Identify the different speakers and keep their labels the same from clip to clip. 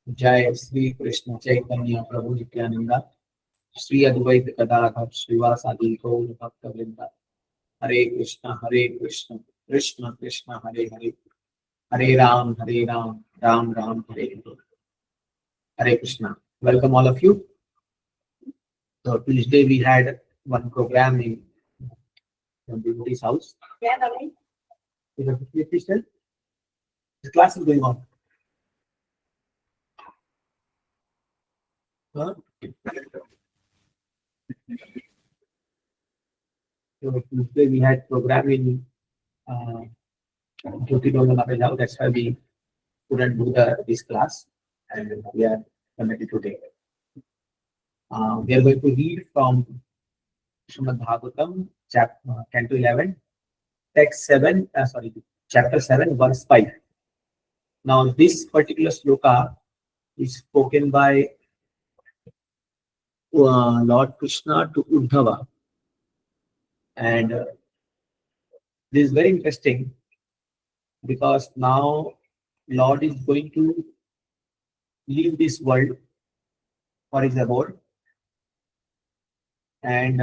Speaker 1: जय श्री कृष्ण चैतन्य प्रभु नित्यानंदा श्री अद्वैत गदाधर श्रीवासादि गौर भक्त वृंदा हरे Krishna Krishna Krishna Hare Hare Hare Ram Ram Ram Hare Hare Hare Krishna. Welcome all of you. So Tuesday we had one program in the devotee's house. Yeah, Navi. Is it official? The class is going on. Huh? So Tuesday we had program in Jyoti Dolan House. That's why we couldn't do this class, and we are committed today. We are going to read from Srimad Bhagavatam, chapter Canto 11, text 7. Chapter 7, verse 5. Now, this particular sloka is spoken by Lord Krishna to Uddhava, and this is very interesting because now Lord is going to leave this world for his abode, and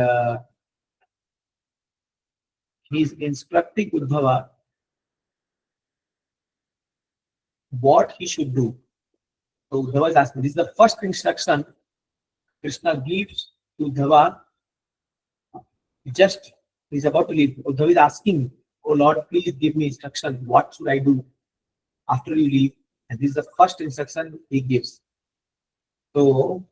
Speaker 1: he is instructing Uddhava what he should do. So Uddhava is asking. This is the first instruction Krishna gives to Uddhava. Just he's about to leave. Uddhava is asking, "Oh Lord, please give me instruction. What should I do after you leave?" And this is the first instruction he gives. So,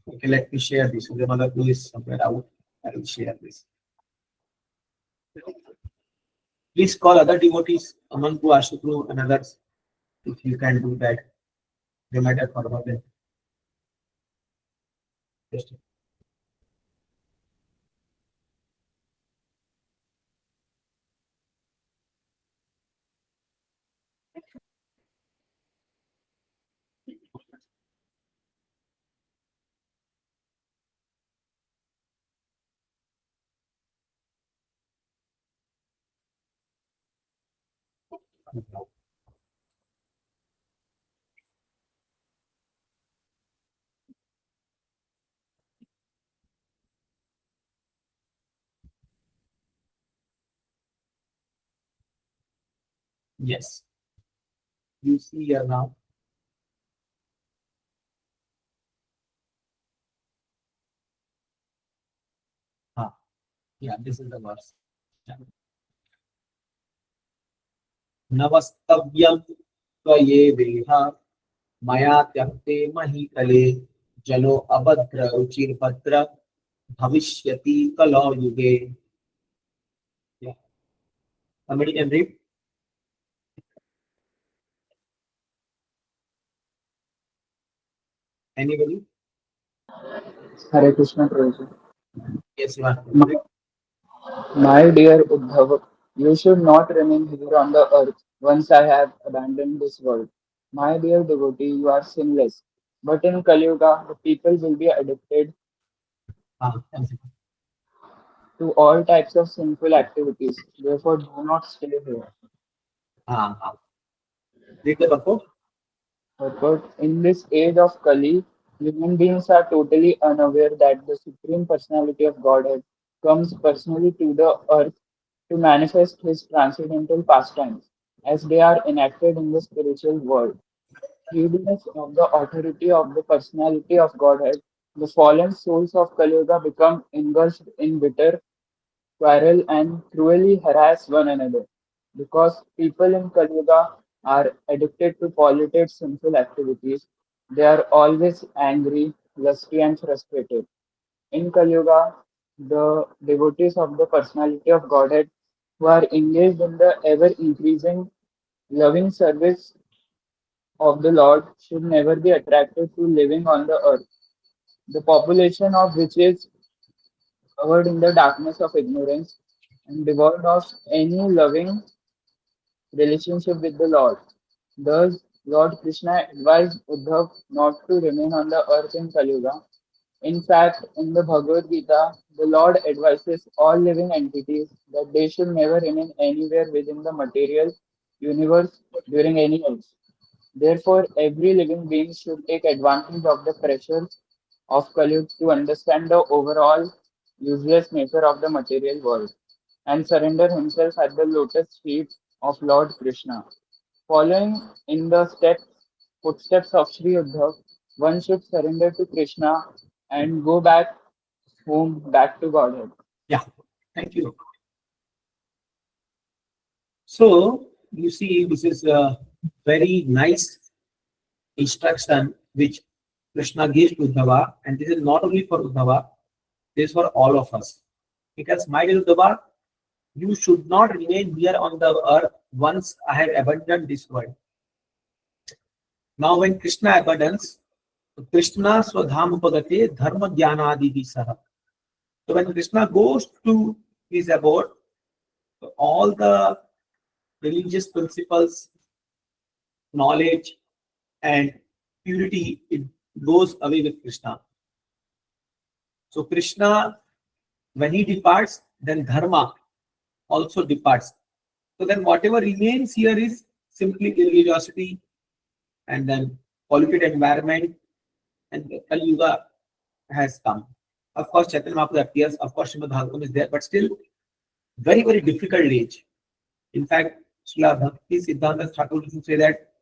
Speaker 1: okay, let me share this. The mother blue is somewhere out. I will share this. Please call other devotees, Amantu, Ashukru, and others, if you can do that. They might have forgotten. Just yes, you see here now. Ah, yeah, this is the verse. नवस्तव्यं त्वये वेहा मया त्यक्ते महीतले जनो अभद्र रुचिर्भद्र भविष्यति कलौ युगे. Yeah. Somebody can read. Anybody?
Speaker 2: Hare Krishna Prabhu.
Speaker 1: Yes, you are.
Speaker 2: My dear Uddhava, you should not remain here on the earth once I have abandoned this world. My dear devotee, you are sinless. But in Kali Yuga, the people will be addicted
Speaker 1: Yes.
Speaker 2: to all types of sinful activities. Therefore, do not stay here.
Speaker 1: Ah, read the purport.
Speaker 2: But in this age of Kali, human beings are totally unaware that the Supreme Personality of Godhead comes personally to the earth to manifest his transcendental pastimes as they are enacted in the spiritual world. Heedless of the authority of the personality of Godhead, the fallen souls of Kali Yuga become engulfed in bitter quarrel and cruelly harass one another. Because people in Kali Yuga are addicted to polluted sinful activities, they are always angry, lusty, and frustrated. In Kali Yuga, the devotees of the personality of Godhead who are engaged in the ever increasing loving service of the Lord should never be attracted to living on the earth, the population of which is covered in the darkness of ignorance and devoid of any loving relationship with the Lord. Thus, Lord Krishna advised Uddhav not to remain on the earth in Kali Yuga. In fact, in the Bhagavad Gita, the Lord advises all living entities that they should never remain anywhere within the material universe during any age. Therefore, every living being should take advantage of the pressures of Kali to understand the overall useless nature of the material world and surrender himself at the lotus feet of Lord Krishna. Following in the footsteps of Sri Uddhav, one should surrender to Krishna and go back home, back to Godhead.
Speaker 1: Yeah, thank you. So you see, this is a very nice instruction which Krishna gives to Uddhava, and this is not only for Uddhava, this is for all of us. Because my dear Uddhava, you should not remain here on the earth once I have abandoned this world. Now, when Krishna abandons, Krishna Swadham Upagate Dharma Dhyanadi Visaha. So, when Krishna goes to his abode, all the religious principles, knowledge, and purity, it goes away with Krishna. So, Krishna, when he departs, then Dharma also departs. So, then whatever remains here is simply religiosity and then polluted environment, and the Kali Yuga has come. Of course, Chaitanya Mahaprabhu appears, of course, Srimad Bhagavatam is there, but still very, very difficult age. In fact, Srila Bhakti Siddhanta Thakur used to say that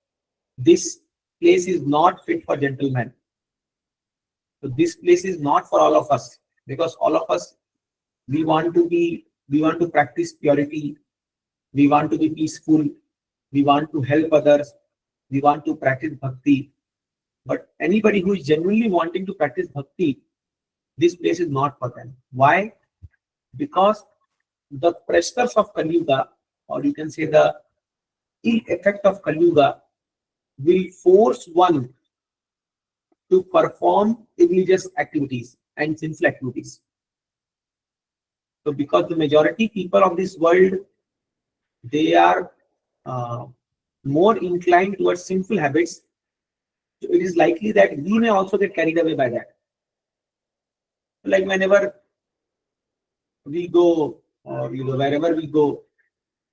Speaker 1: this place is not fit for gentlemen. So this place is not for all of us, because all of us, we want to practice purity, we want to be peaceful, we want to help others, we want to practice bhakti. But anybody who is genuinely wanting to practice bhakti, this place is not for them. Why? Because the pressures of Kali Yuga, or you can say the ill effect of Kali Yuga, will force one to perform religious activities and sinful activities. So, because the majority people of this world, they are more inclined towards sinful habits, so it is likely that we may also get carried away by that. Like whenever we go, or wherever we go,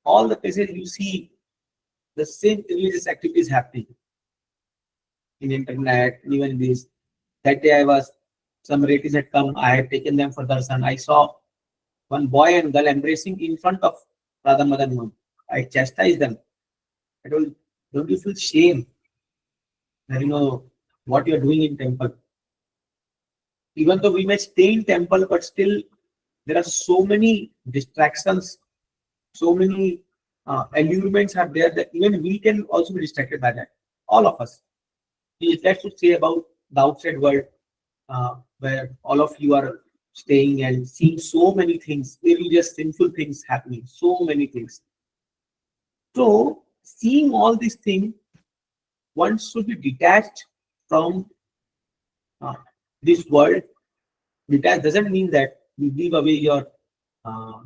Speaker 1: all the places you see the same religious activities happening in internet, even in this. That day some relatives had come, I had taken them for darshan. I saw one boy and girl embracing in front of Radha Madan Mohan. I chastised them. I told, don't you feel shame that what you are doing in temple? Even though we may stay in temple, but still there are so many distractions, so many allurements are there that even we can also be distracted by that. All of us. That's to say about the outside world, where all of you are staying and seeing so many things, religious, sinful things happening, so many things. So, seeing all these things, one should be detached from this world. Detached doesn't mean that you leave away your uh,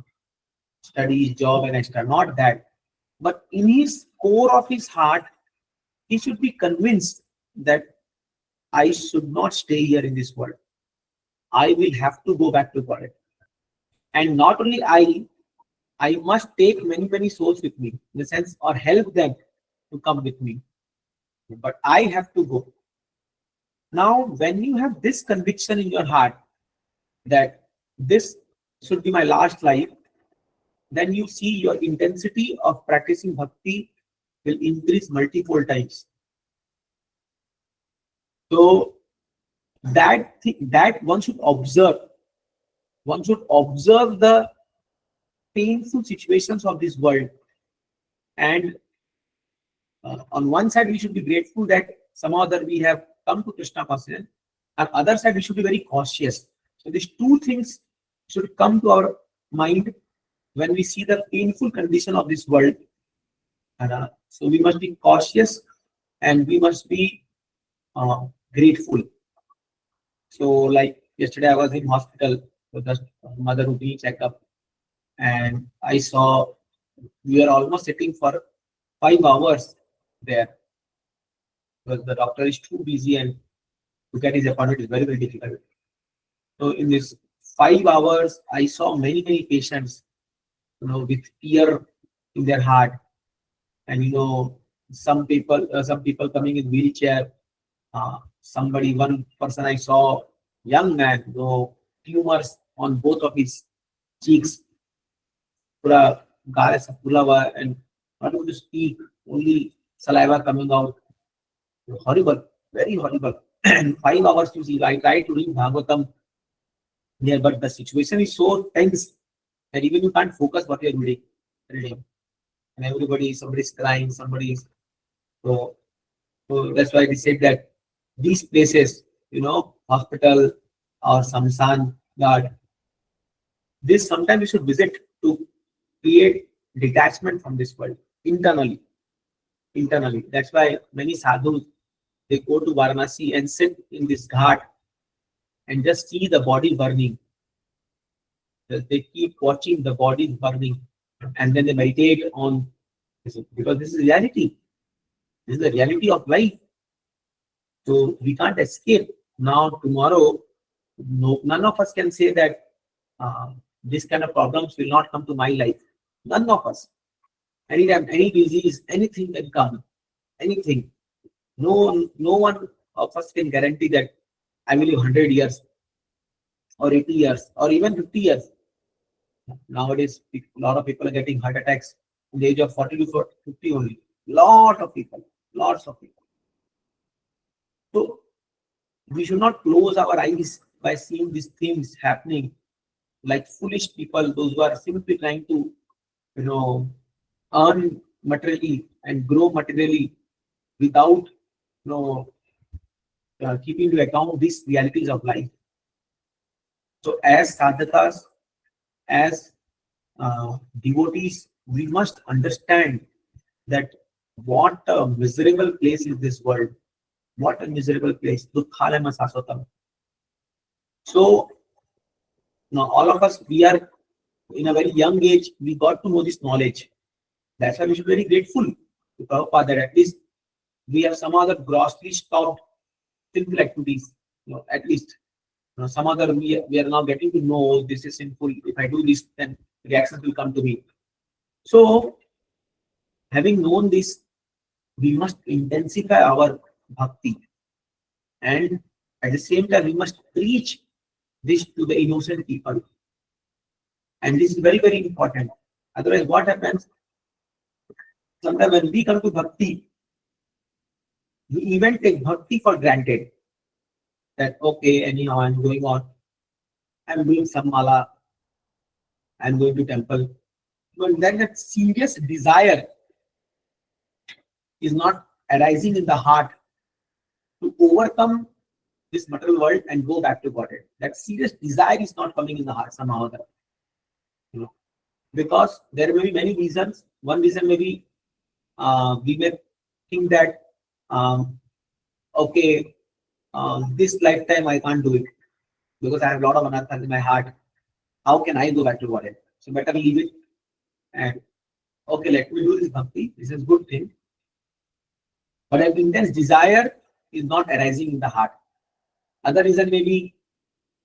Speaker 1: studies, job, and extra. Not that. But in his core of his heart, he should be convinced that I should not stay here in this world. I will have to go back to God. And not only I must take many, many souls with me, in the sense, or help them to come with me. But I have to go. Now, when you have this conviction in your heart that this should be my last life, then you see your intensity of practicing bhakti will increase multiple times. So that one should observe. One should observe the painful situations of this world, and on one side we should be grateful that somehow that we have come to Krishna consciousness. On the other side we should be very cautious. So these two things should come to our mind when we see the painful condition of this world. And, so we must be cautious and we must be grateful. So like yesterday I was in hospital with the mother routine checkup, and I saw we are almost sitting for 5 hours there because the doctor is too busy and to get his appointment is very, very difficult. So in this 5 hours, I saw many, many patients, with fear in their heart, and some people coming in wheelchair. One person I saw, young man, tumors on both of his cheeks, पूरा गाल ऐसा फूला हुआ है, and not able to speak, only saliva coming out. Horrible, very horrible. And 5 hours to see. I tried to read Bhagavatam here, but the situation is so tense that even you can't focus what you're reading. And somebody's crying, somebody's so. So that's why we said that these places, hospital or samsan yard, this sometimes we should visit to create detachment from this world internally. That's why many sadhus, they go to Varanasi and sit in this ghat and just see the body burning. They keep watching the body burning and then they meditate on this, because this is reality. This is the reality of life. So we can't escape. Now, tomorrow, none of us can say that this kind of problems will not come to my life. None of us. Anytime, any disease, anything can come. Anything. No one of us can guarantee that I will live 100 years or 80 years or even 50 years. Nowadays, a lot of people are getting heart attacks in the age of 40 to 50 only. Lots of people. So we should not close our eyes by seeing these things happening like foolish people, those who are simply trying to, earn materially and grow materially without, keeping into account these realities of life. So as sadhakas, as devotees, we must understand that what a miserable place is this world. What a miserable place. Dukkhalama sasotam. So now all of us, we are in a very young age, we got to know this knowledge. That's why we should be very grateful to Prabhupada that at least we have some other grossly stopped sinful activities. At least some other we are now getting to know this is sinful. If I do this, then reactions will come to me. So having known this, we must intensify our bhakti, and at the same time we must preach this to the innocent people. And this is very, very important. Otherwise, what happens? Sometimes when we come to bhakti, we even take bhakti for granted. That okay, anyhow, I'm going on. I'm doing some mala. I'm going to temple. But then that serious desire is not arising in the heart to overcome this material world and go back to Godhead. That serious desire is not coming in the heart somehow or other. Because there may be many reasons. One reason may be we may think that this lifetime I can't do it because I have a lot of anarthas in my heart. How can I go back to Godhead? So better leave it and okay, let me do this bhakti. This is a good thing. But an intense desire is not arising in the heart. Other reason may be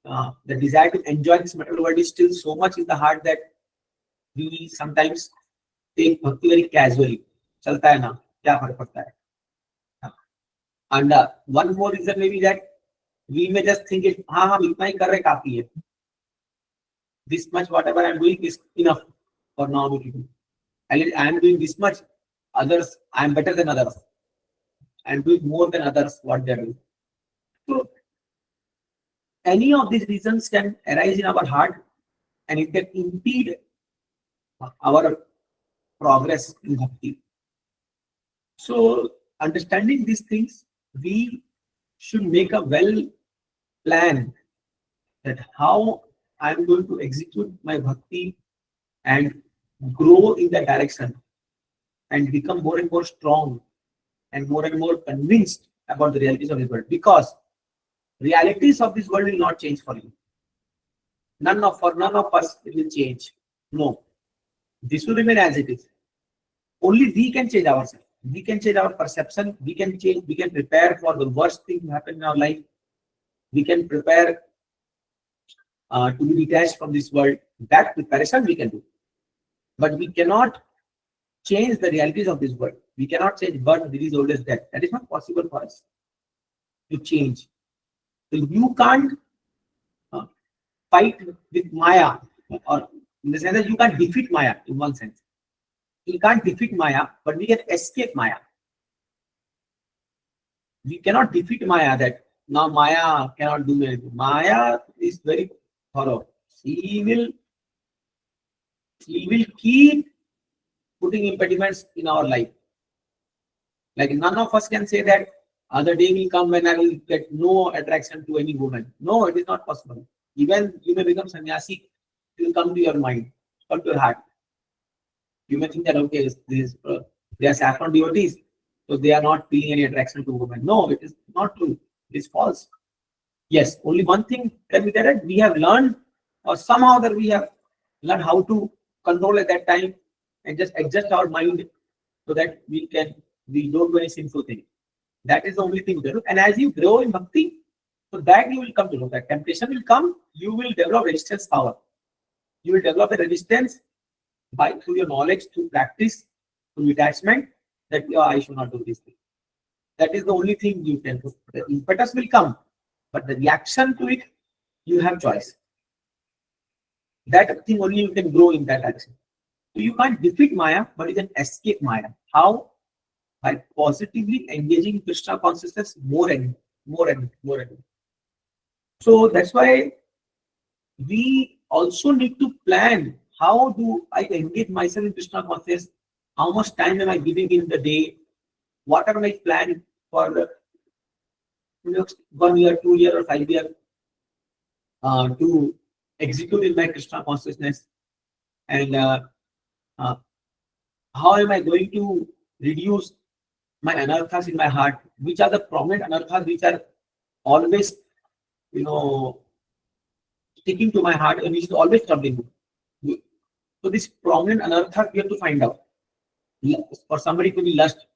Speaker 1: the desire to enjoy this material world is still so much in the heart that we sometimes take bhakti very casually. Chalta hai na, kya fark padta hai? And one more reason may be that we may just think it, hum itna hi kar rahe kafi hai. This much whatever I am doing is enough for now to do. I am doing this much, others I am better than others. I am doing more than others what they are doing. So any of these reasons can arise in our heart and it can impede our progress in bhakti. So understanding these things, we should make a well plan that how I am going to execute my bhakti and grow in that direction and become more and more strong and more convinced about the realities of this world. Because realities of this world will not change for you. None of us it will change. No. This will remain as it is. Only we can change ourselves. We can change our perception. We can prepare for the worst thing to happen in our life. We can prepare to be detached from this world. That preparation we can do. But we cannot change the realities of this world. We cannot change birth, disease, old age, death. That is not possible for us to change. So you can't fight with Maya, or in the sense that you can't defeat Maya in one sense. You can't defeat Maya, but we can escape Maya. We cannot defeat Maya, that now Maya cannot do anything. Maya is very thorough. She will keep putting impediments in our life. Like none of us can say that the day will come when I will get no attraction to any woman. No, it is not possible. Even you may become sannyasi, it will come to your mind, come to your heart. You may think that okay, they are saffron devotees, so they are not feeling any attraction to women. No, it is not true. It is false. Yes, only one thing can be that we have learned, or somehow that we have learned how to control at that time and just adjust our mind so that we don't do any sinful thing. That is the only thing to do. And as you grow in bhakti, so that you will come to know that temptation will come, you will develop resistance power. You will develop a resistance through your knowledge, through practice, through detachment, that I should not do this thing. That is the only thing you can do. The impetus will come, but the reaction to it, you have choice. That thing only you can grow in that action. So you can't defeat Maya, but you can escape Maya. How? By positively engaging Krishna consciousness more and more and more and more. So that's why we also need to plan, how do I engage myself in Krishna consciousness? How much time am I giving in the day? What are my plans for the next 1 year, 2 year, or 5 year to execute in my Krishna consciousness? And how am I going to reduce my anarthas in my heart? Which are the prominent anarthas which are always, sticking to my heart and which is always troubling me? So this prominent anartha we have to find out. For somebody to be lust,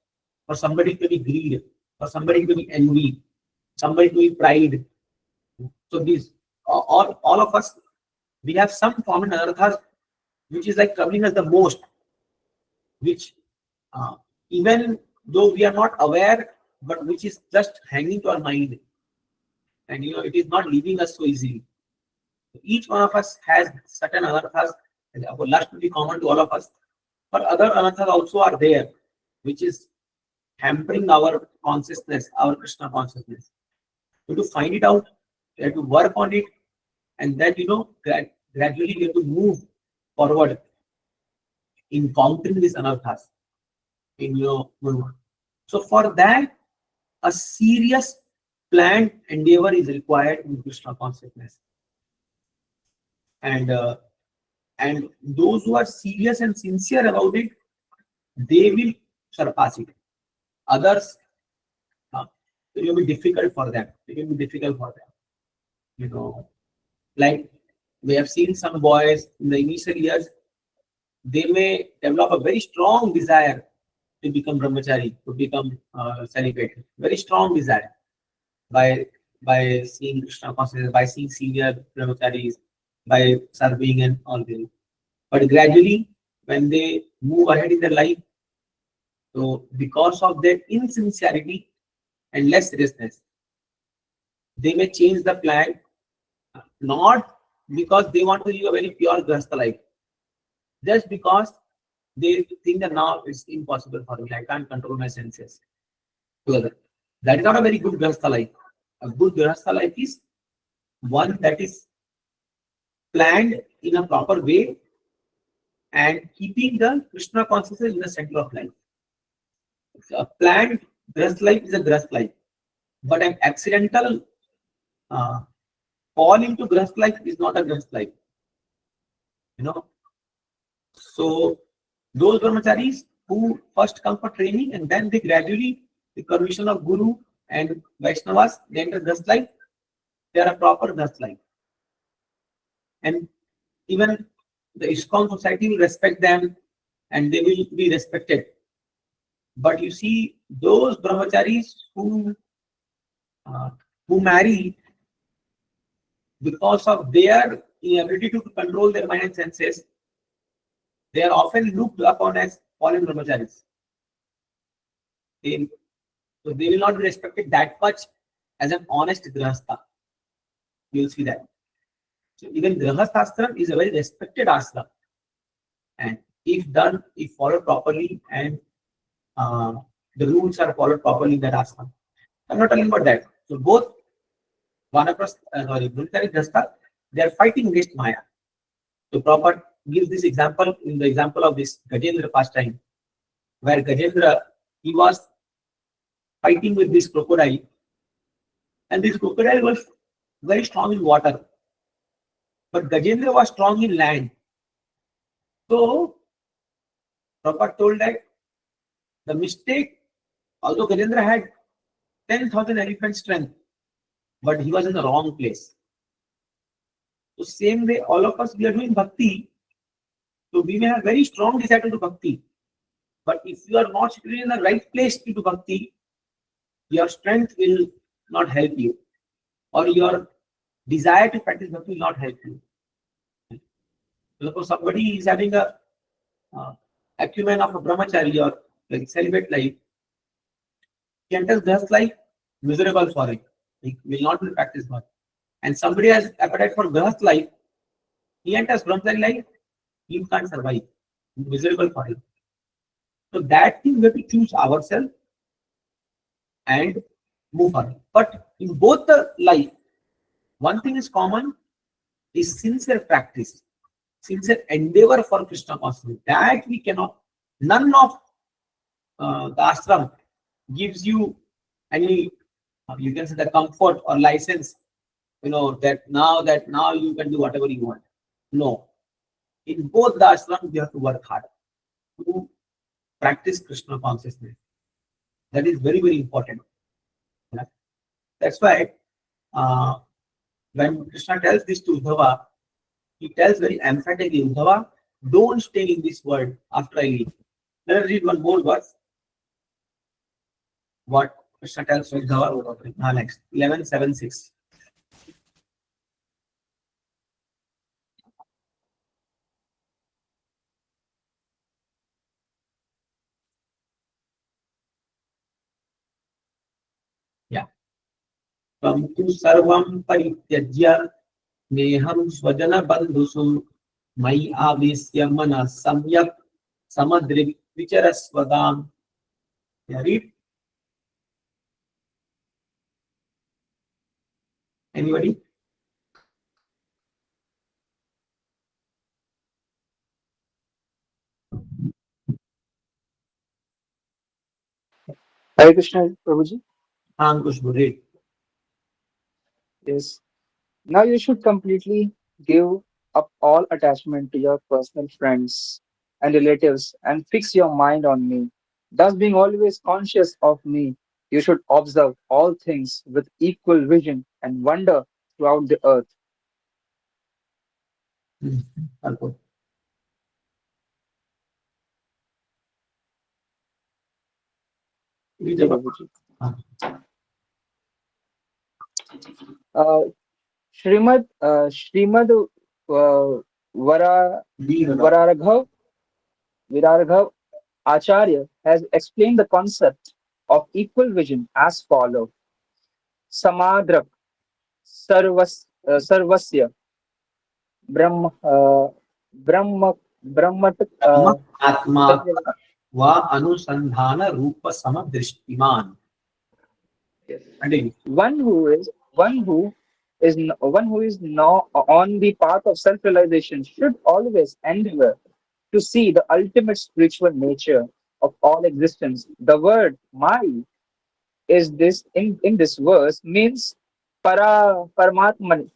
Speaker 1: for somebody to be greed, for somebody to be envy, somebody to be pride. So these all of us, we have some common anarthas which is like troubling us the most, which even though we are not aware, but which is just hanging to our mind, and it is not leaving us so easily. Each one of us has certain anarthas, and lust will be common to all of us, but other anarthas also are there, which is hampering our consciousness, our Krishna consciousness. So to find it out, we have to work on it, and then gradually we have to move forward in countering these anarthas. So for that, a serious planned endeavor is required in Krishna consciousness. And those who are serious and sincere about it, they will surpass it. Others, it will be difficult for them. Like we have seen some boys in the initial years, they may develop a very strong desire to become brahmachari, to become celibate. Very strong desire by seeing Krishna consciousness, by seeing senior brahmacharis, by serving and all this. But gradually, when they move ahead in their life, so because of their insincerity and less seriousness, they may change the plan, not because they want to live a very pure grahastha life, just because they think that now it's impossible for me, I can't control my senses. Together. That is not a very good grahastha life. A good grahastha life is one that is planned in a proper way and keeping the Krishna consciousness in the center of life. A planned grahastha life is a grahastha life, but an accidental fall into grahastha life is not a grahastha life. So those brahmacharis who first come for training and then they gradually, the permission of Guru and Vaishnavas, they enter grahastha life, they are a proper grahastha life. And even the ISKCON society will respect them and they will be respected. But you see, those brahmacharis who marry because of their inability to control their mind and senses, they are often looked upon as fallen brahmacharis. They, so they will not be respected that much as an honest grahastha. You will see that. So even grahasthashram is a very respected ashram, and if done, if followed properly, and uh, the rules are followed properly in that ashram. I'm not talking about that. So both Brahmachari Grahastha, they are fighting against Maya. So Prabhupada gives this example in the example of this Gajendra pastime, where Gajendra, he was fighting with this crocodile, and this crocodile was very strong in water, but Gajendra was strong in land. So Prabhupada told that the mistake, although Gajendra had 10,000 elephant strength, but he was in the wrong place. So same way, all of us, we are doing bhakti. So we may have very strong desire to do bhakti, but if you are not situated in the right place to do bhakti, your strength will not help you, or your desire to practice bhakti will not help you. Suppose somebody is having a acumen of a brahmachari or like celibate life, he enters just like miserable for it. He will not will practice bhakti. And somebody has appetite for grahast life, he enters brahmachari life, he can't survive. Miserable for him. So that thing we have to choose ourselves and move on. But in both the life, one thing is common is sincere practice, sincere endeavor for Krishna consciousness. That we cannot, none of the ashram gives you any, you can say the comfort or license, that now you can do whatever you want. No. In both the ashrams, you have to work hard to practice Krishna consciousness. That is very, very important. Yeah. That's why when Krishna tells this to Uddhava, he tells very emphatically, Uddhava, don't stay in this world after I leave. Let us read one more verse. What Krishna tells to Uddhava next, 11:7-6. Yeah. Tvam tu sarvam parityajya neham swajana bandhusu mai avisya mana samyak samadri vicharasvadam. Yeah, read. Anybody?
Speaker 2: Hare Krishna, Prabhuji.
Speaker 1: Ankush, read.
Speaker 2: Yes. Now you should completely give up all attachment to your personal friends and relatives and fix your mind on me. Thus, being always conscious of me, you should observe all things with equal vision and wonder throughout the earth.
Speaker 1: Ankush. Read
Speaker 2: Ji,
Speaker 1: about.
Speaker 2: Prabhuji.
Speaker 1: Ah,
Speaker 2: Uh, Srimad Vara,
Speaker 1: read about.
Speaker 2: Vararaghav, Viraraghav Acharya has explained the concept of equal vision as follows. Samadrak Sarvasya Brahma Brahma Brahmat
Speaker 1: ब्रह्म आत्मा व अनुसंधान रूप समदृष्टिमान.
Speaker 2: Yes.
Speaker 1: Continue.
Speaker 2: One who is now on the path of self-realization should always endeavor to see the ultimate spiritual nature of all existence. The word "mai" is this in this verse means Paramatmani.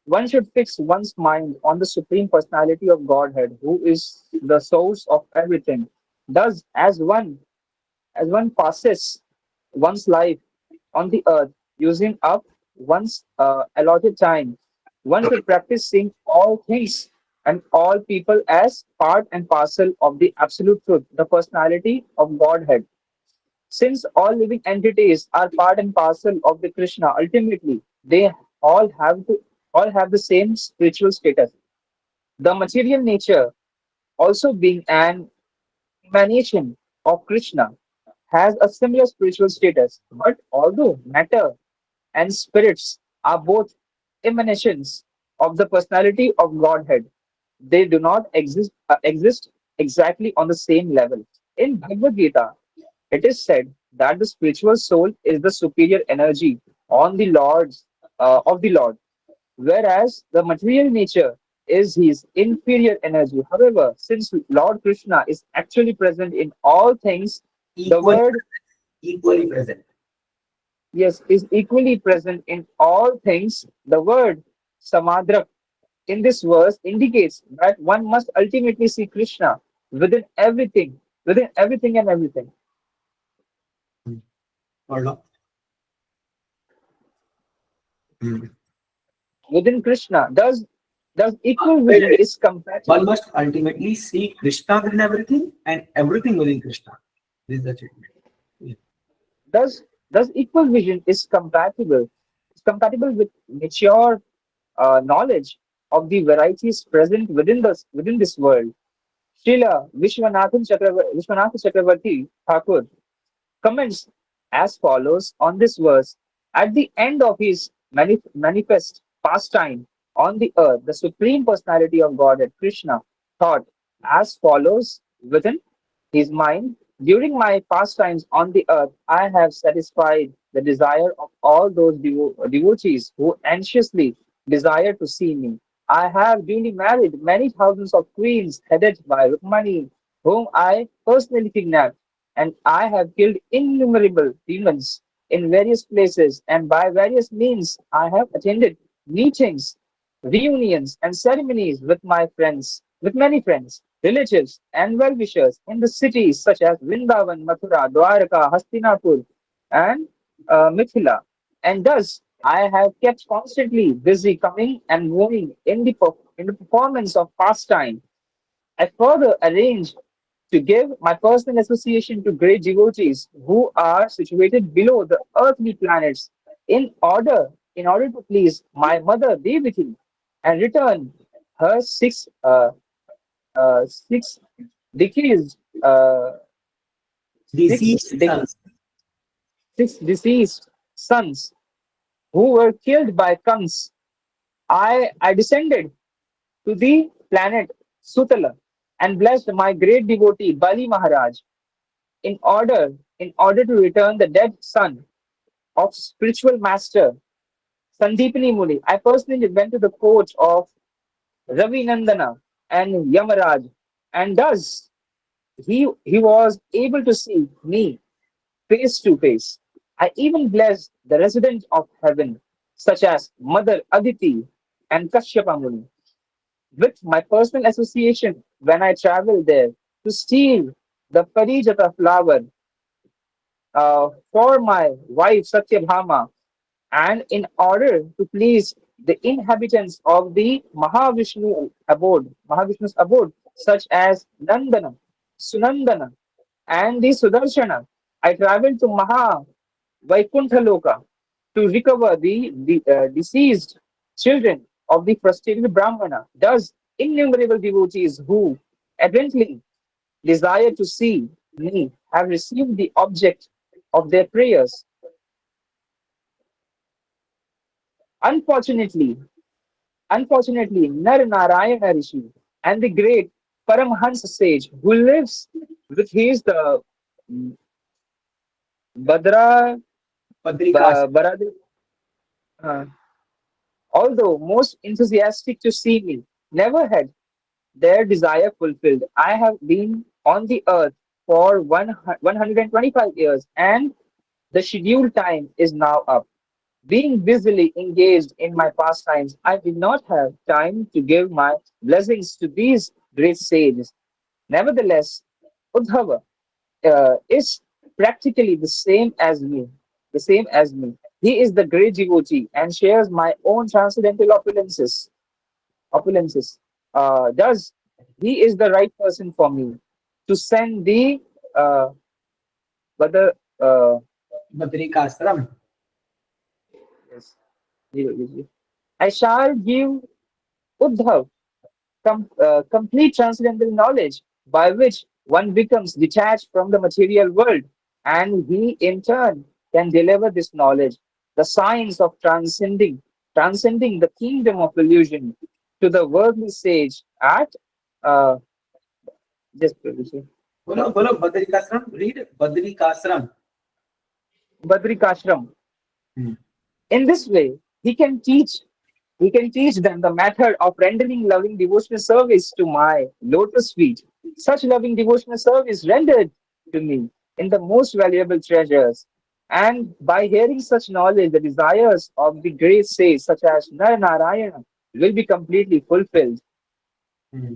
Speaker 2: One should fix one's mind on the Supreme Personality of Godhead, who is the source of everything. Thus, as one passes one's life on the earth using up one's allotted time, one should practice seeing all things and all people as part and parcel of the absolute truth, the personality of Godhead. Since all living entities are part and parcel of the Krishna, ultimately they all have to all have the same spiritual status. The material nature also being an emanation. of Krishna has a similar spiritual status, but although matter and spirits are both emanations of the personality of Godhead, they do not exist exactly on the same level. In Bhagavad Gita, it is said that the spiritual soul is the superior energy on the Lord's of the Lord, whereas the material nature is his inferior energy. However, since Lord Krishna is actually present in all things, the
Speaker 1: Equally,
Speaker 2: word
Speaker 1: equally present.
Speaker 2: yes is equally present in all things. The word samadrak in this verse indicates that one must ultimately see Krishna within everything and everything.
Speaker 1: Hmm. Hold on. Hmm.
Speaker 2: Within Krishna, does equal
Speaker 1: Wait,
Speaker 2: vision
Speaker 1: wait.
Speaker 2: is
Speaker 1: One
Speaker 2: compatible.
Speaker 1: must ultimately see Krishna within everything and everything within Krishna. This is the achievement. Yeah.
Speaker 2: Does equal vision is compatible with mature knowledge of the varieties present within this world. Srila Vishwanatha Chakravarti Thakur comments as follows on this verse. At the end of his manifest pastime on the earth, the Supreme Personality of Godhead, Krishna, thought as follows within his mind. During my pastimes on the earth, I have satisfied the desire of all those devotees who anxiously desire to see me. I have duly married many thousands of queens headed by Rukmani, whom I personally kidnapped, and I have killed innumerable demons in various places, and by various means I have attended meetings, reunions, and ceremonies with many friends, relatives, and well-wishers in the cities such as Vrindavan, Mathura, Dwarka, Hastinapur, and Mithila. And thus, I have kept constantly busy coming and going in the performance of pastime. I further arranged to give my personal association to great devotees who are situated below the earthly planets in order to please my mother Devaki and return her six deceased uh, six
Speaker 1: Deceased
Speaker 2: de-
Speaker 1: sons.
Speaker 2: six deceased sons who were killed by Kans. I descended to the planet Sutala and blessed my great devotee Bali Maharaj in order to return the dead son of spiritual master Sandipani Muni. I personally went to the court of Ravi Nandana and Yamaraj, and thus he was able to see me face to face. I even blessed the residents of heaven, such as Mother Aditi and Kashyapa Muni, with my personal association when I traveled there to steal the Parijata flower for my wife Satyabhama, and in order to please the inhabitants of the Mahavishnu's abode, such as Nandana, Sunandana, and the Sudarshana, I traveled to Vaikuntha Loka to recover the deceased children of the frustrated Brahmana. Thus, innumerable devotees who evidently desire to see me have received the object of their prayers. Unfortunately, Unfortunately, Nar Narayana Rishi and the great Paramhans sage who lives with his the Badra
Speaker 1: Padrikas.
Speaker 2: Barad, uh, although most enthusiastic to see me, never had their desire fulfilled. I have been on the earth for 125 years, and the scheduled time is now up. Being busily engaged in my pastimes, I did not have time to give my blessings to these great sages. Nevertheless, Uddhava is practically the same as me. He is the great devotee and shares my own transcendental opulences. Thus, he is the right person for me to send the uh, whether
Speaker 1: Badrikashram.
Speaker 2: yes, I shall give Uddhav complete transcendental knowledge by which one becomes detached from the material world, and he in turn can deliver this knowledge, the science of transcending the kingdom of illusion to the worldly sage at uh, just
Speaker 1: बोलो बोलो Badrikashram, read Badrikashram.
Speaker 2: Badrikashram.
Speaker 1: Hmm.
Speaker 2: In this way, he can teach he can teach them the method of rendering loving devotional service to my lotus feet. Such loving devotional service rendered to me in the most valuable treasures. And by hearing such knowledge, the desires of the great sages, such as Narayana, will be completely fulfilled.
Speaker 1: Hmm.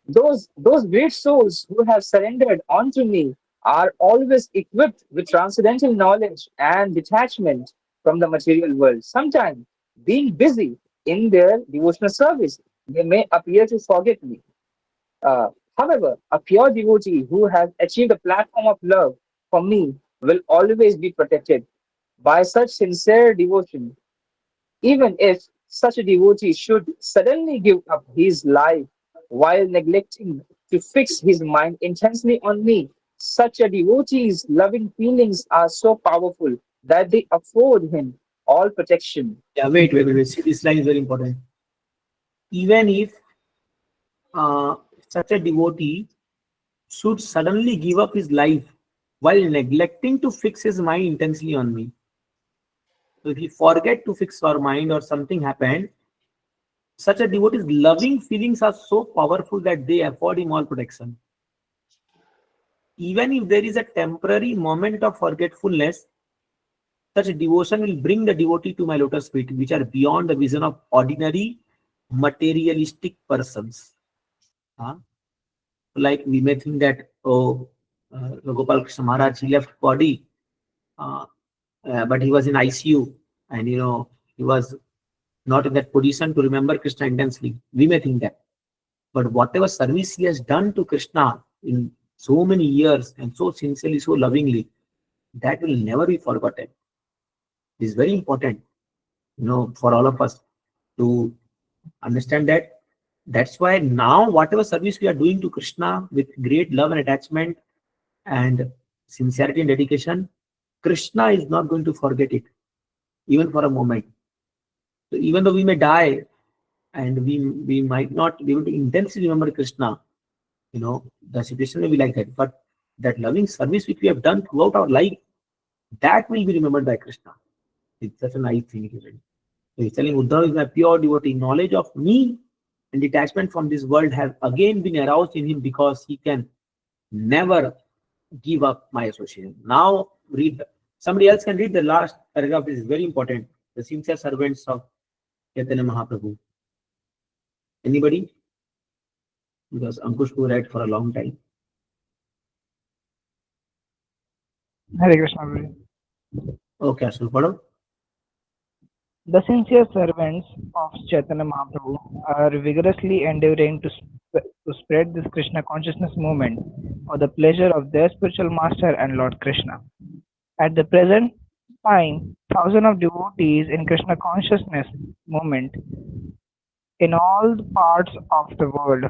Speaker 2: Those great souls who have surrendered unto me are always equipped with transcendental knowledge and detachment from the material world. Sometimes, being busy in their devotional service, they may appear to forget me. Uh, However, a pure devotee who has achieved a platform of love for me will always be protected by such sincere devotion. Even if such a devotee should suddenly give up his life while neglecting to fix his mind intensely on me, such a devotee's loving feelings are so powerful that they afford him all protection.
Speaker 1: Yeah, wait. See, this line is very important. Even if uh, such a devotee should suddenly give up his life while neglecting to fix his mind intensely on me. So if he forget to fix our mind or something happened, such a devotee's loving feelings are so powerful that they afford him all protection. Even if there is a temporary moment of forgetfulness, such devotion will bring the devotee to my lotus feet, which are beyond the vision of ordinary materialistic persons. Huh? Like we may think that, oh, Gopal Krishna Maharaj, he left body, uh, but he was in ICU, and he was not in that position to remember Krishna intensely. We may think that, but whatever service he has done to Krishna in so many years and so sincerely, so lovingly, that will never be forgotten. It is very important, for all of us to understand that. That's why now, whatever service we are doing to Krishna with great love and attachment and sincerity and dedication, Krishna is not going to forget it, even for a moment. So even though we may die and we might not be able to intensely remember Krishna, the situation may be like that. But that loving service which we have done throughout our life, that will be remembered by Krishna. It's such a nice thing. So he's telling Uddhav is my pure devotee. Knowledge of me and detachment from this world has again been aroused in him because he can never give up my association. Now somebody else can read the last paragraph. This is very important. The sincere servants of Chaitanya Mahaprabhu. Anybody? Because Ankush who read for a long time.
Speaker 3: Hare Krishna. Prabhu.
Speaker 1: Okay, Ashul, pardon.
Speaker 3: The sincere servants of Chaitanya Mahaprabhu are vigorously endeavoring to spread this Krishna consciousness movement for the pleasure of their spiritual master and Lord Krishna. At the present time, thousands of devotees in Krishna consciousness movement in all parts of the world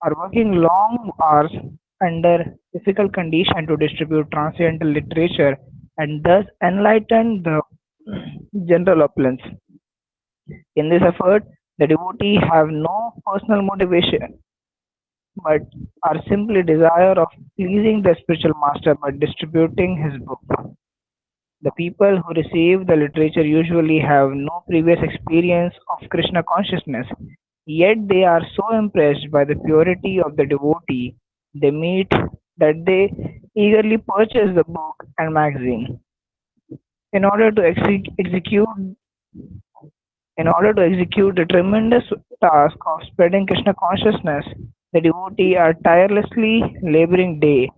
Speaker 3: are working long hours under difficult conditions to distribute transcendental literature and thus enlighten the general opulence. In this effort, the devotee have no personal motivation but are simply desire of pleasing the spiritual master by distributing his book. The people who receive the literature usually have no previous experience of Krishna consciousness, yet they are so impressed by the purity of the devotee they meet that they eagerly purchase the book and magazine. In order to execute the tremendous task of spreading Krishna consciousness, the devotee are tirelessly laboring day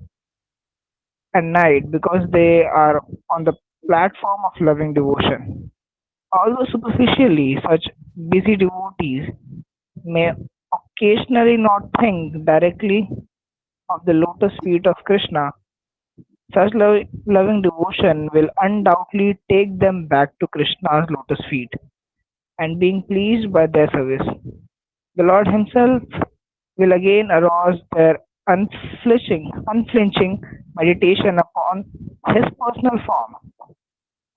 Speaker 3: and night because they are on the platform of loving devotion. Although superficially such busy devotees may occasionally not think directly of the lotus feet of Krishna, such loving devotion will undoubtedly take them back to Krishna's lotus feet and being pleased by their service. The Lord Himself will again arouse their unflinching meditation upon his personal form.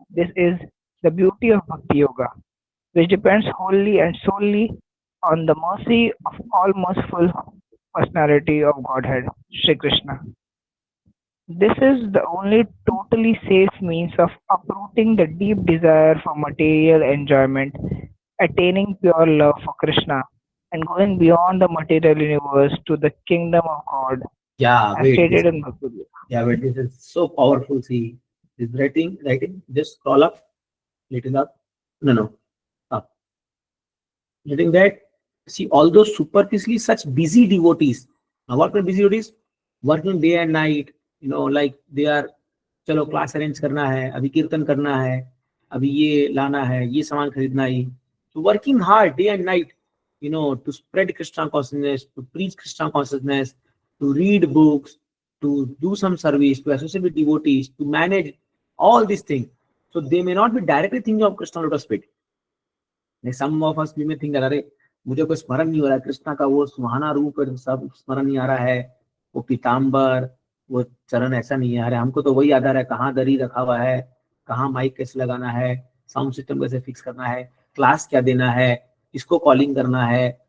Speaker 3: This is the beauty of Bhakti Yoga, which depends wholly and solely on the mercy of all merciful personality of Godhead, Shri Krishna. This is the only totally safe means of uprooting the deep desire for material enjoyment, attaining pure love for Krishna, and going beyond the material universe to the kingdom of God,
Speaker 1: Yeah,
Speaker 3: as
Speaker 1: wait.
Speaker 3: stated in Bhagavad Gita.
Speaker 1: Yeah, wait. This is so powerful. See, this writing. Just scroll up, little up. No, no, up. Getting that. See, all those superficially such busy devotees. Now, what are busy devotees? Working day and night. Like they are. चलो class arrange करना है, अभी कीर्तन करना है, अभी ये लाना है, ये सामान खरीदना ही. So working hard day and night, to spread Krishna consciousness, to preach Krishna consciousness, to read books, to do some service, to associate with devotees, to manage all these things. So they may not be directly thinking of Krishna lotus feet. Some of us we may think that अरे मुझे कोई स्मरण नहीं हो रहा है कृष्णा का, वो सुहाना रूप है, सब स्मरण नहीं आ रहा है, वो पीताम्बर, वो चरण ऐसा नहीं है, अरे हमको तो वही याद आ रहा है कहाँ दरी रखा हुआ है, कहाँ माइक कैसे लगाना है, साउंड सिस्टम कैसे फिक्स करना है, क्लास क्या देना है, इसको कॉलिंग करना है.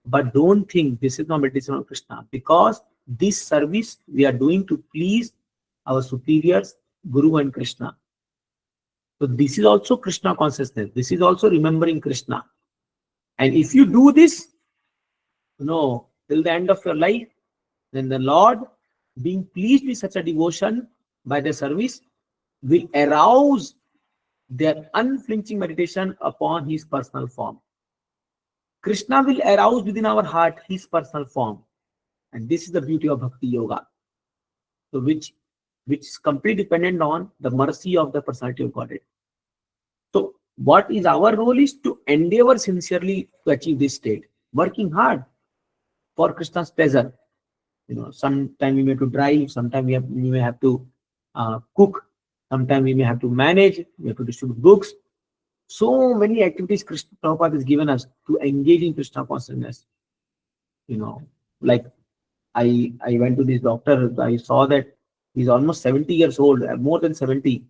Speaker 1: But don't think this is not meditation on Krishna, because this service we are doing to please our superiors, Guru and Krishna. So this is also Krishna consciousness. This is also remembering Krishna. And if you do this, till the end of your life, then the Lord, being pleased with such a devotion by the service, will arouse their unflinching meditation upon his personal form. Krishna will arouse within our heart his personal form. And this is the beauty of Bhakti Yoga. So which is completely dependent on the mercy of the personality of Godhead. So what is our role is to endeavor sincerely to achieve this state, working hard for Krishna's pleasure. Sometime we may have to drive, sometime we may have to cook, sometime we may have to manage, we have to distribute books. So many activities Krishna Prabhupada has given us to engage in Krishna consciousness. Like I went to this doctor, I saw that he's almost 70 years old, more than 70,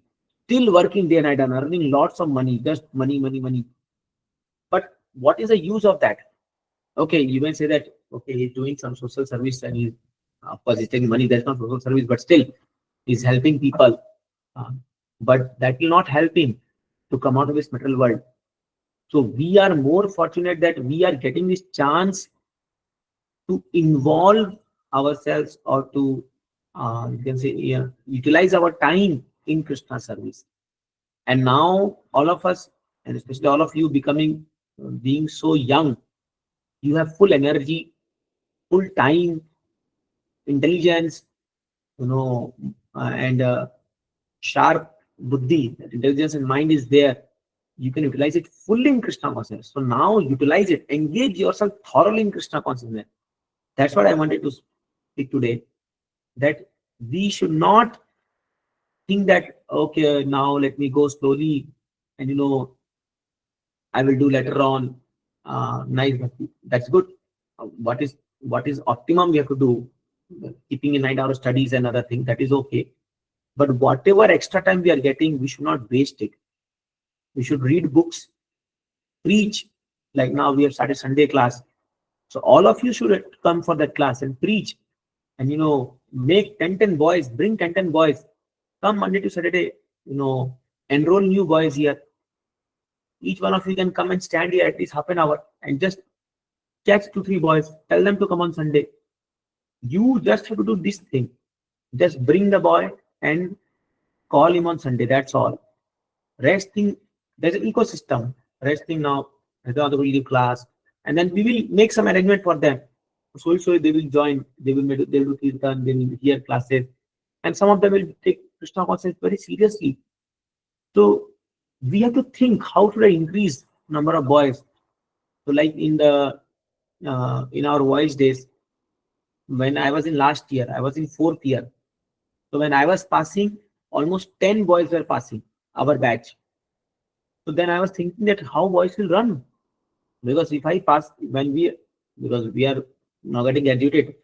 Speaker 1: still working day and night and earning lots of money, just money, money, money. But what is the use of that? Okay, you may say that, okay, he's doing some social service and he's, of course, he's taking money, that's not social service, but still, he's helping people. But that will not help him to come out of this material world. So we are more fortunate that we are getting this chance to involve ourselves or to, you can say, utilize our time in Krishna service. And now all of us, and especially all of you being so young, you have full energy, full time, intelligence, and sharp buddhi, that intelligence and mind is there. You can utilize it fully in Krishna consciousness. So now utilize it, engage yourself thoroughly in Krishna consciousness. That's what I wanted to speak today. That we should not think that, okay, now let me go slowly and I will do later on. Nice, that's good. What is optimum we have to do? Keeping in 9 hour studies and other things, that is okay. But whatever extra time we are getting, we should not waste it. We should read books, preach. Like now we have started Sunday class. So all of you should come for that class and preach. And make 10 boys, bring 10 boys. Come Monday to Saturday, enroll new boys here. Each one of you can come and stand here at least half an hour and just catch 2-3 boys. Tell them to come on Sunday. You just have to do this thing. Just bring the boy and call him on Sunday. That's all. Resting, there's an ecosystem. Resting now, they will leave class, and then we will make some arrangement for them. So they will join. They will do kirtan. They will hear classes, and some of them will take Krishna consciousness very seriously. So we have to think how should I increase number of boys. So like in our voice days, when I was in last year, I was in 4th year. So when I was passing, almost 10 boys were passing our batch. So then I was thinking that how boys will run, because if I pass because we are now getting graduated.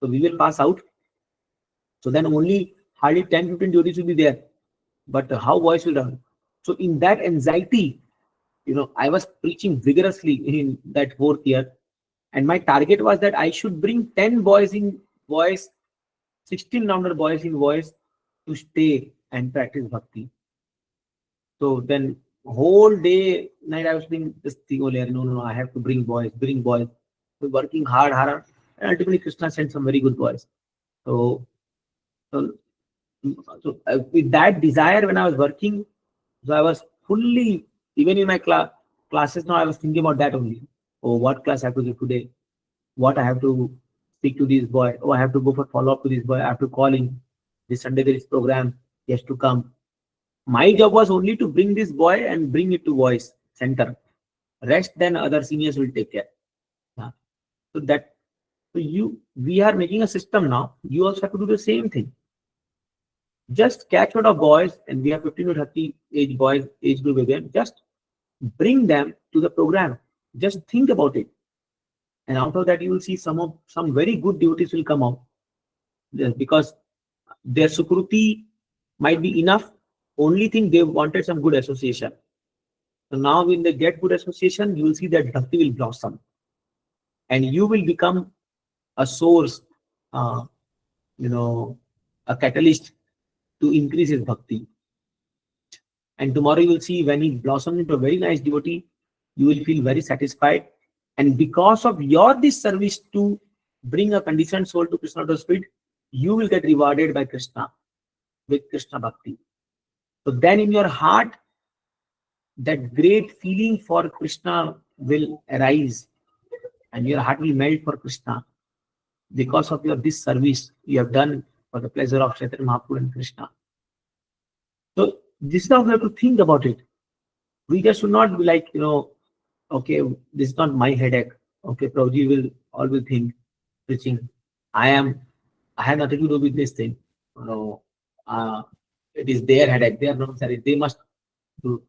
Speaker 1: So we will pass out. So then only hardly 10, 15 devotees will be there. But how boys will run? So in that anxiety, I was preaching vigorously in that 4th year. And my target was that I should bring 10 boys in boys, 16 rounder boys in boys to stay and practice bhakti. So then whole day, night I was doing this thing over there. No, I have to bring boys. So working hard. And ultimately Krishna sent some very good boys. So, so, with that desire when I was working, so I was fully, even in my classes now, I was thinking about that only. Oh, what class I have to give today? What I have to speak to this boy? Oh, I have to go for follow-up to this boy. I have to call him. This Sunday there is program. He has to come. My job was only to bring this boy and bring it to voice center. Rest then other seniors will take care. Yeah. We are making a system now. You also have to do the same thing. Just catch out of boys, and we have 15 to 30 age boys, age group again. Just bring them to the program. Just think about it. And out of that, you will see some very good devotees will come out. Yes, because their sukruti might be enough. Only thing they wanted some good association. So now when they get good association, you will see that bhakti will blossom. And you will become a source, uh, a catalyst to increase his bhakti. And tomorrow you will see when he blossoms into a very nice devotee, you will feel very satisfied. And because of your this service to bring a conditioned soul to Krishna spirit, you will get rewarded by Krishna with Krishna bhakti. So then in your heart, that great feeling for Krishna will arise, and your heart will melt for Krishna because of your this service you have done for the pleasure of Chaitanya Mahaprabhu and Krishna. So this is how we have to think about it. We just should not be like, okay, this is not my headache. Okay, Prabhuji will always think, preaching, I have nothing to do with this thing. It is their headache. They are not sorry. They must do.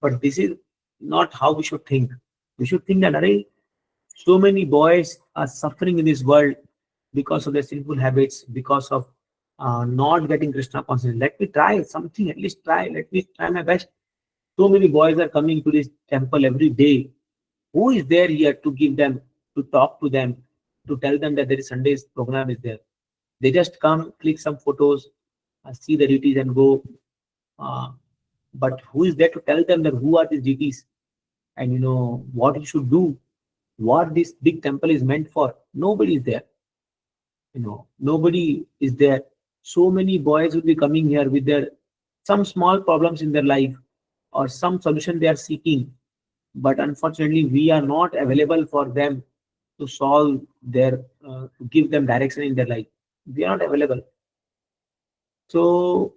Speaker 1: But this is not how we should think. We should think that, Hare, so many boys are suffering in this world because of their sinful habits, because of not getting Krishna consciousness. Let me try something, at least try. Let me try my best. So many boys are coming to this temple every day. Who is there here to give them, to talk to them, to tell them that there is Sunday's program is there? They just come, click some photos, see the duties and go. But who is there to tell them that who are these deities and what you should do, what this big temple is meant for? Nobody is there. Nobody is there. So many boys will be coming here with their some small problems in their life or some solution they are seeking, but unfortunately we are not available for them to solve their to give them direction in their life. We are not available. So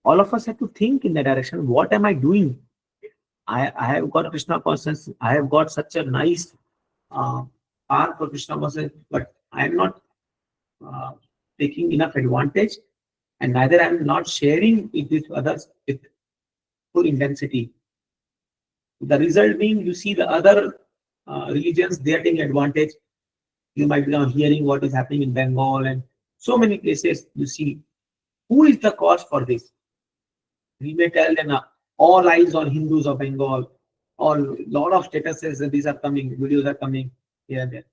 Speaker 1: all of us have to think in that direction. What am I doing? I have got Krishna consciousness. I have got such a nice path for Krishna consciousness, but I am not uh, taking enough advantage, and neither I am not sharing it with others with full intensity. The result being, you see the other religions, they are taking advantage. You might be now hearing what is happening in Bengal and so many places. You see, who is the cause for this? We may tell them all eyes on Hindus of Bengal, or lot of statuses that these are coming, videos are coming here and there.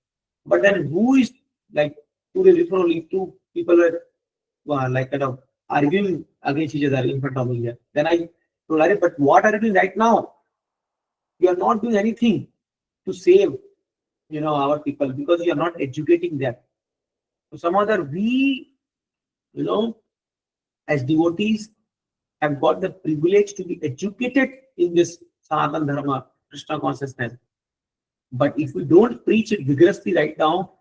Speaker 1: But then who is, like 2 days before only two people were like kind of arguing against each other in front of me here. Then I told her, but what are you doing right now? You are not doing anything to save our people, because you are not educating them. So some other we as devotees have got the privilege to be educated in this Sanatana Dharma, Krishna consciousness. But if we don't preach it vigorously right now,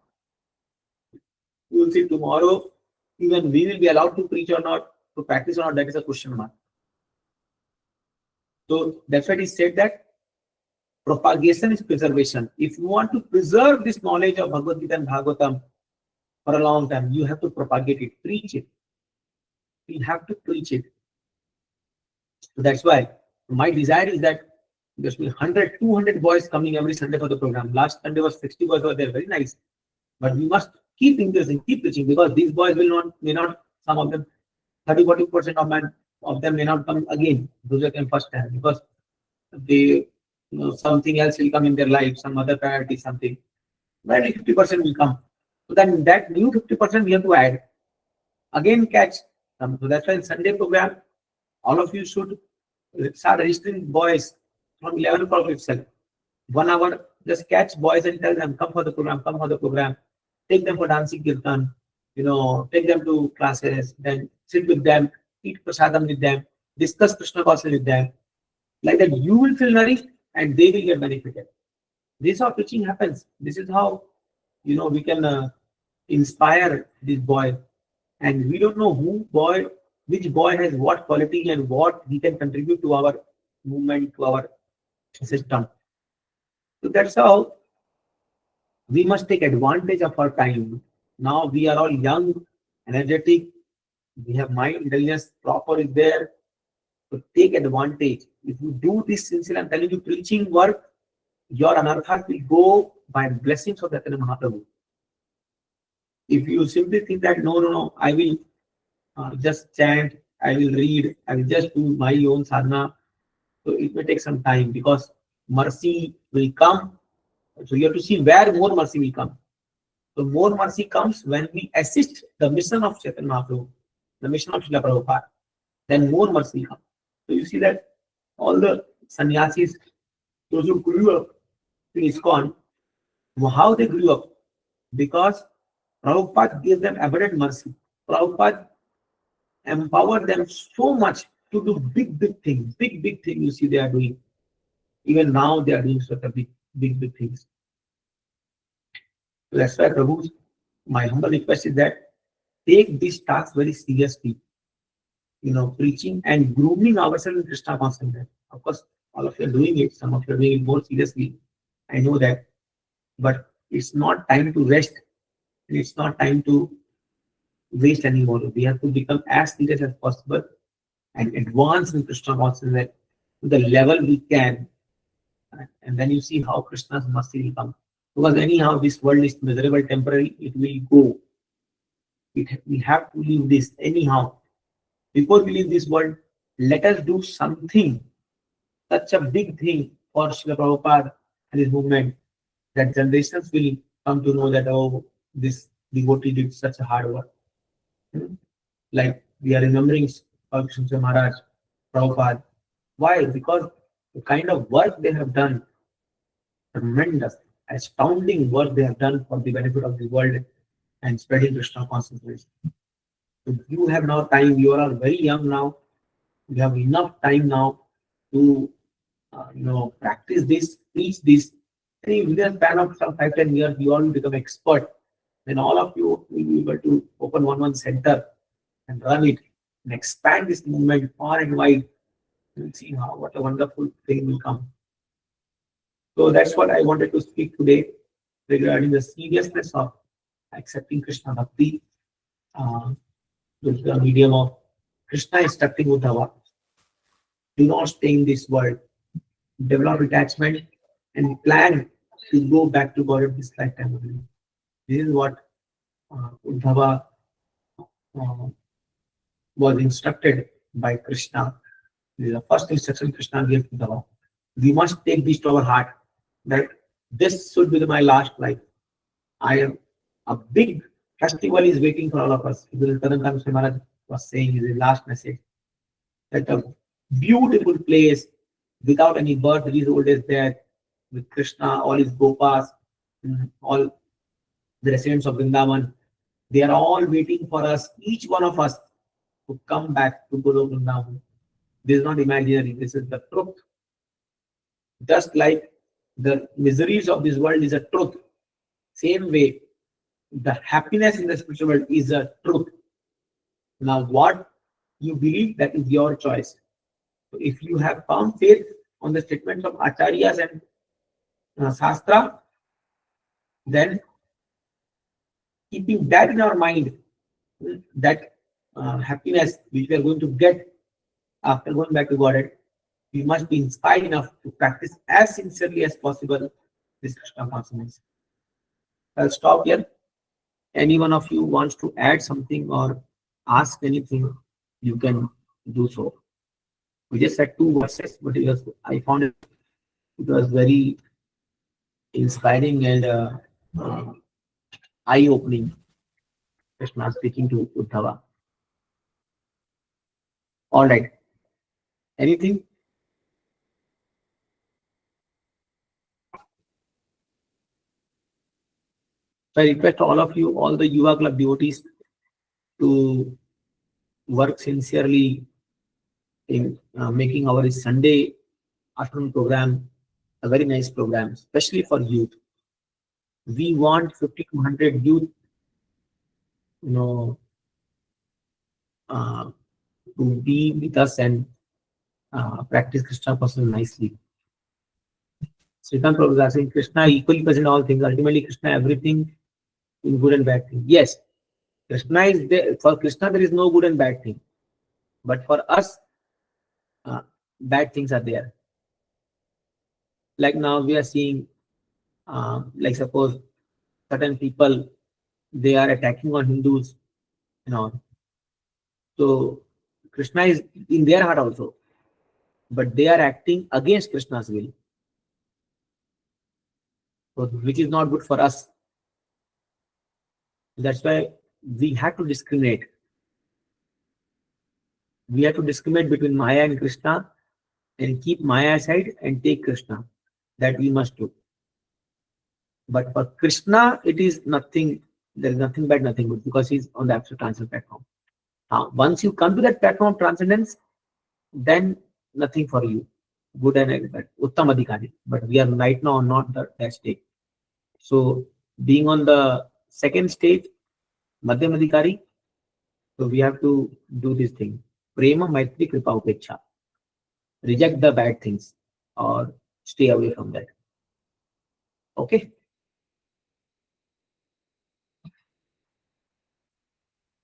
Speaker 1: you will see tomorrow, even we will be allowed to preach or not, to practice or not, that is a question mark. So that's why he said that propagation is preservation. If you want to preserve this knowledge of Bhagavad Gita and Bhagavatam for a long time, you have to propagate it, preach it. You have to preach it. So that's why my desire is that there's 100, 200 boys coming every Sunday for the program. Last Sunday was 60 boys were there, very nice. But we must keep increasing, keep preaching, because these boys may not, some of them, 30-40% of them may not come again. Those who came first time, because they, something else will come in their life, some other priority, something. Barely 50% will come. So then that new 50% we have to add. Again catch them. So that's why in Sunday program, all of you should start registering boys from 11 o'clock itself. 1 hour, just catch boys and tell them, come for the program, come for the program. Take them for dancing kirtan, take them to classes, then sit with them, eat prasadam with them, discuss Krishna consciousness with them. Like that, you will feel nourished and they will get benefited. This is how preaching happens. This is how, we can inspire this boy. And we don't know which boy has what quality and what he can contribute to our movement, to our system. So that's how we must take advantage of our time. Now we are all young, energetic, we have mind, intelligence, proper is there. So take advantage. If you do this sincerely, I'm telling you, preaching work, your anarthas will go by blessings of Chaitanya Mahaprabhu. If you simply think that, no, I will just chant, I will read, I will just do my own sadhana, so it may take some time, because mercy will come. So you have to see where more mercy will come. So more mercy comes when we assist the mission of Chaitanya Mahaprabhu, the mission of Srila Prabhupada. Then more mercy will come. So you see that all the sannyasis, those who grew up in ISKCON, how they grew up? Because Prabhupada gave them abundant mercy. Prabhupada empowered them so much to do big things. Big things you see they are doing. Even now they are doing such a big things. So that's why Prabhu, my humble request is that take this task very seriously. Preaching and grooming ourselves in Krishna consciousness. Of course, all of you are doing it. Some of you are doing it more seriously. I know that. But it's not time to rest. It's not time to waste anymore. We have to become as serious as possible and advance in Krishna consciousness to the level we can. And then you see how Krishna's mercy will come. Because anyhow, this world is miserable, temporary. It will go. We have to leave this anyhow. Before we leave this world, let us do something, such a big thing for Srila Prabhupada and his movement, that generations will come to know that, oh, this devotee did such a hard work. Like we are remembering Krishna Maharaj, Prabhupada. Why? Because the kind of work they have done, tremendous, astounding work they have done for the benefit of the world and spreading Krishna consciousness. So you have now time, you are very young now, you have enough time now to practice this, teach this. And within a span of some 5-10 years, you all will become expert. Then all of you will be able to open one center and run it and expand this movement far and wide. You will see what a wonderful thing will come. So that's what I wanted to speak today regarding the seriousness of accepting Krishna Bhakti with the medium of Krishna instructing Uddhava. Do not stay in this world. Develop attachment and plan to go back to God this lifetime. This is what Uddhava was instructed by Krishna. This is the first instruction Krishna gave to Uddhava. We must take this to our heart, that this should be my last life. A big festival is waiting for all of us. Tadankan Maharaj was saying in his last message that a beautiful place without any birth, these old days there, with Krishna, all his gopas, all the residents of Vrindavan, they are all waiting for us, each one of us, to come back to Guru Vrindavan. This is not imaginary, this is the truth. Just like the miseries of this world is a truth, same way, the happiness in the spiritual world is a truth. Now, what you believe, that is your choice. So if you have found faith on the statements of Acharyas and Shastra, then keeping that in our mind, that happiness which we are going to get after going back to Godhead, we must be inspired enough to practice as sincerely as possible this Krishna consciousness. I'll stop here. any one of you wants to add something or ask anything, you can do so. We just said two verses, but I found it was very inspiring and uh, eye-opening. Krishna speaking to Uddhava. All right. Anything? I request all of you, all the Yuva Club devotees, to work sincerely in making our Sunday afternoon program a very nice program, especially for youth. We want 50 to 100 youth, you know, uh, to be with us and practice Krishna consciousness nicely. Srikant Prabhu is saying Krishna equally present in all things. Ultimately, Krishna everything in good and bad thing. Yes, Krishna is there. For Krishna, there is no good and bad thing. But for us, bad things are there. Like now we are seeing, like suppose certain people, they are attacking on Hindus, you know. So Krishna is in their heart also, but they are acting against Krishna's will, so which is not good for us. That's why we have to discriminate. We have to discriminate between Maya and Krishna and keep Maya aside and take Krishna. That we must do. But for Krishna, it is nothing. There is nothing bad, nothing good, because he's on the absolute transcendent platform. Now, once you come to that platform of transcendence, then nothing for you, good and bad, Uttam Adhikari. But we are right now not that stage. So, being on the second stage, Madhyam Adhikari, so we have to do this thing. Prema, Maitri, Kripa, Upeksha. Reject the bad things or stay away from that. Okay.